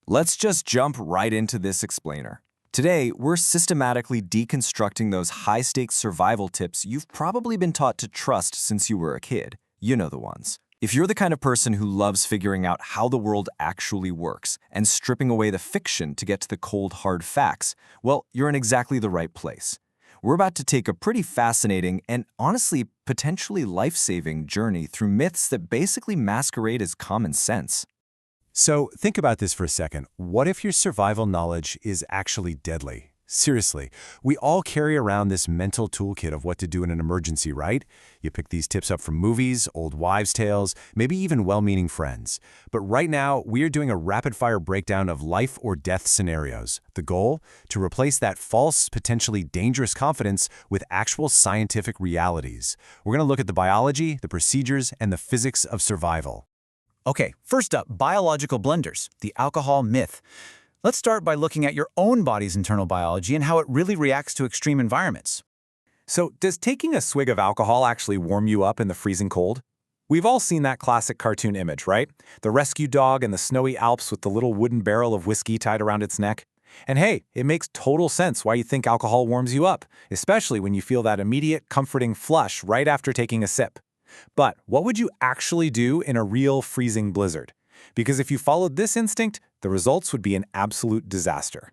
Let's just jump right into this explainer. Today, we're systematically deconstructing those high-stakes survival tips you've probably been taught to trust since you were a kid. You know the ones. If you're the kind of person who loves figuring out how the world actually works and stripping away the fiction to get to the cold, hard facts, well, you're in exactly the right place. We're about to take a pretty fascinating and honestly, potentially life-saving journey through myths that basically masquerade as common sense. So think about this for a second. What if your survival knowledge is actually deadly? Seriously, we all carry around this mental toolkit of what to do in an emergency, right? You pick these tips up from movies, old wives' tales, maybe even well-meaning friends. But right now, we are doing a rapid-fire breakdown of life or death scenarios. The goal? To replace that false, potentially dangerous confidence with actual scientific realities. We're going to look at the biology, the procedures, and the physics of survival. Okay, first up, biological blenders, the alcohol myth. Let's start by looking at your own body's internal biology and how it really reacts to extreme environments. So, does taking a swig of alcohol actually warm you up in the freezing cold? We've all seen that classic cartoon image, right? The rescue dog in the snowy Alps with the little wooden barrel of whiskey tied around its neck. And hey, it makes total sense why you think alcohol warms you up, especially when you feel that immediate, comforting flush right after taking a sip. But what would you actually do in a real freezing blizzard? Because if you followed this instinct, the results would be an absolute disaster.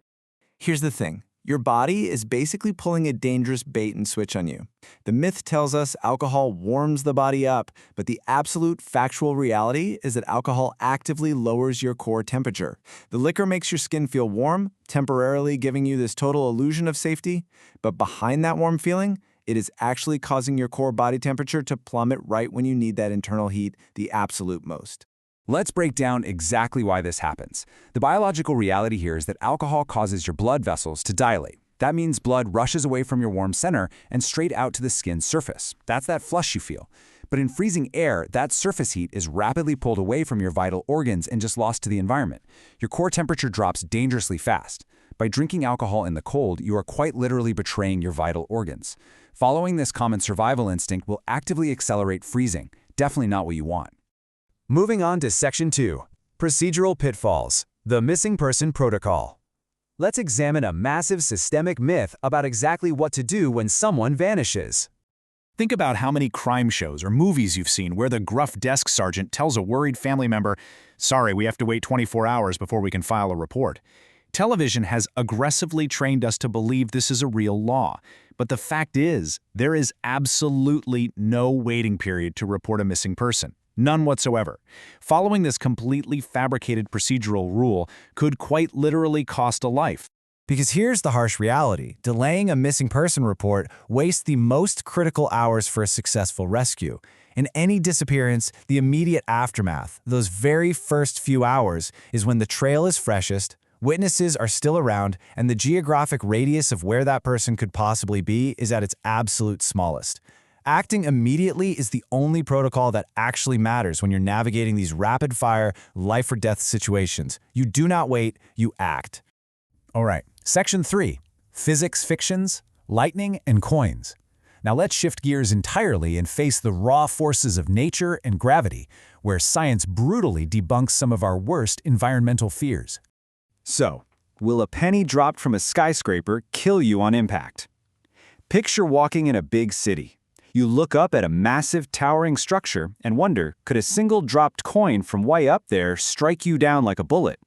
Here's the thing. Your body is basically pulling a dangerous bait and switch on you. The myth tells us alcohol warms the body up, but the absolute factual reality is that alcohol actively lowers your core temperature. The liquor makes your skin feel warm, temporarily giving you this total illusion of safety, but behind that warm feeling, it is actually causing your core body temperature to plummet right when you need that internal heat the absolute most. Let's break down exactly why this happens. The biological reality here is that alcohol causes your blood vessels to dilate. That means blood rushes away from your warm center and straight out to the skin's surface. That's that flush you feel. But in freezing air, that surface heat is rapidly pulled away from your vital organs and just lost to the environment. Your core temperature drops dangerously fast. By drinking alcohol in the cold, you are quite literally betraying your vital organs. Following this common survival instinct will actively accelerate freezing. Definitely not what you want. Moving on to Section 2, Procedural Pitfalls, the Missing Person Protocol. Let's examine a massive systemic myth about exactly what to do when someone vanishes. Think about how many crime shows or movies you've seen where the gruff desk sergeant tells a worried family member, "Sorry, we have to wait 24 hours before we can file a report." Television has aggressively trained us to believe this is a real law. But the fact is, there is absolutely no waiting period to report a missing person. None whatsoever. Following this completely fabricated procedural rule could quite literally cost a life. Because here's the harsh reality. Delaying a missing person report wastes the most critical hours for a successful rescue. In any disappearance, the immediate aftermath, those very first few hours, is when the trail is freshest, witnesses are still around, and the geographic radius of where that person could possibly be is at its absolute smallest. Acting immediately is the only protocol that actually matters when you're navigating these rapid-fire, life-or-death situations. You do not wait, you act. All right, Section 3, Physics Fictions, Lightning, and Coins. Now let's shift gears entirely and face the raw forces of nature and gravity, where science brutally debunks some of our worst environmental fears. So, will a penny dropped from a skyscraper kill you on impact? Picture walking in a big city. You look up at a massive towering structure and wonder, could a single dropped coin from way up there strike you down like a bullet?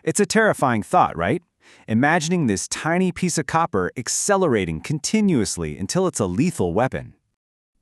It's a terrifying thought, right? Imagining this tiny piece of copper accelerating continuously until it's a lethal weapon.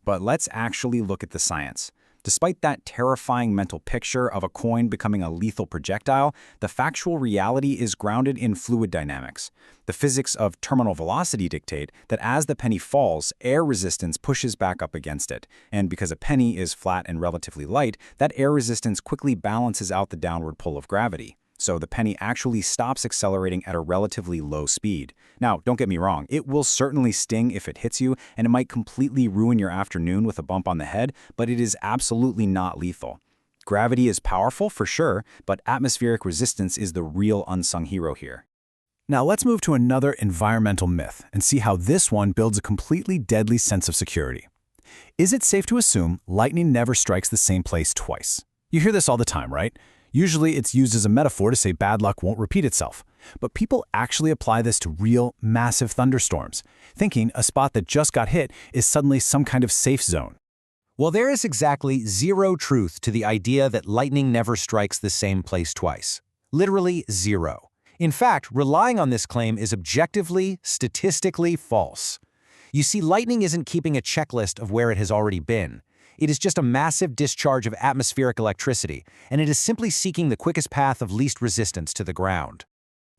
But let's actually look at the science. Despite that terrifying mental picture of a coin becoming a lethal projectile, the factual reality is grounded in fluid dynamics. The physics of terminal velocity dictate that as the penny falls, air resistance pushes back up against it. And because a penny is flat and relatively light, that air resistance quickly balances out the downward pull of gravity. So the penny actually stops accelerating at a relatively low speed. Now, don't get me wrong, it will certainly sting if it hits you, and it might completely ruin your afternoon with a bump on the head, but it is absolutely not lethal. Gravity is powerful for sure, but atmospheric resistance is the real unsung hero here. Now let's move to another environmental myth and see how this one builds a completely deadly sense of security. Is it safe to assume lightning never strikes the same place twice? You hear this all the time, right? Usually it's used as a metaphor to say bad luck won't repeat itself. But people actually apply this to real, massive thunderstorms, thinking a spot that just got hit is suddenly some kind of safe zone. Well, there is exactly zero truth to the idea that lightning never strikes the same place twice. Literally zero. In fact, relying on this claim is objectively, statistically false. You see, lightning isn't keeping a checklist of where it has already been. It is just a massive discharge of atmospheric electricity, and it is simply seeking the quickest path of least resistance to the ground.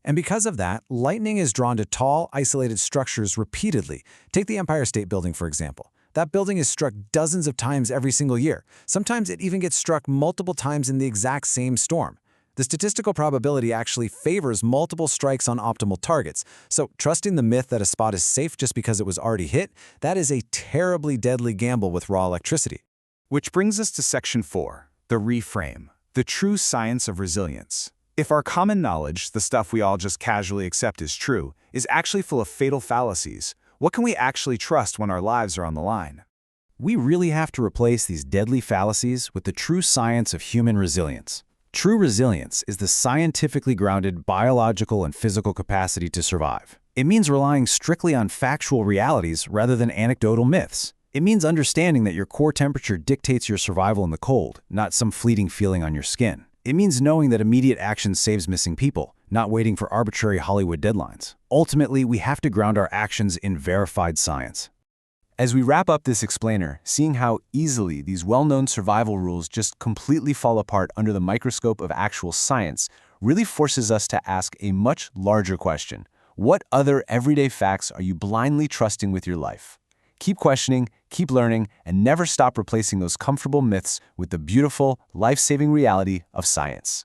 And because of that, lightning is drawn to tall, isolated structures repeatedly. Take the Empire State Building, for example. That building is struck dozens of times every single year. Sometimes it even gets struck multiple times in the exact same storm. The statistical probability actually favors multiple strikes on optimal targets. So trusting the myth that a spot is safe just because it was already hit, that is a terribly deadly gamble with raw electricity. Which brings us to Section 4, the reframe, the true science of resilience. If our common knowledge, the stuff we all just casually accept is true, is actually full of fatal fallacies, what can we actually trust when our lives are on the line? We really have to replace these deadly fallacies with the true science of human resilience. True resilience is the scientifically grounded biological and physical capacity to survive. It means relying strictly on factual realities rather than anecdotal myths. It means understanding that your core temperature dictates your survival in the cold, not some fleeting feeling on your skin. It means knowing that immediate action saves missing people, not waiting for arbitrary Hollywood deadlines. Ultimately, we have to ground our actions in verified science. As we wrap up this explainer, seeing how easily these well-known survival rules just completely fall apart under the microscope of actual science really forces us to ask a much larger question. What other everyday facts are you blindly trusting with your life? Keep questioning, keep learning, and never stop replacing those comfortable myths with the beautiful, life-saving reality of science.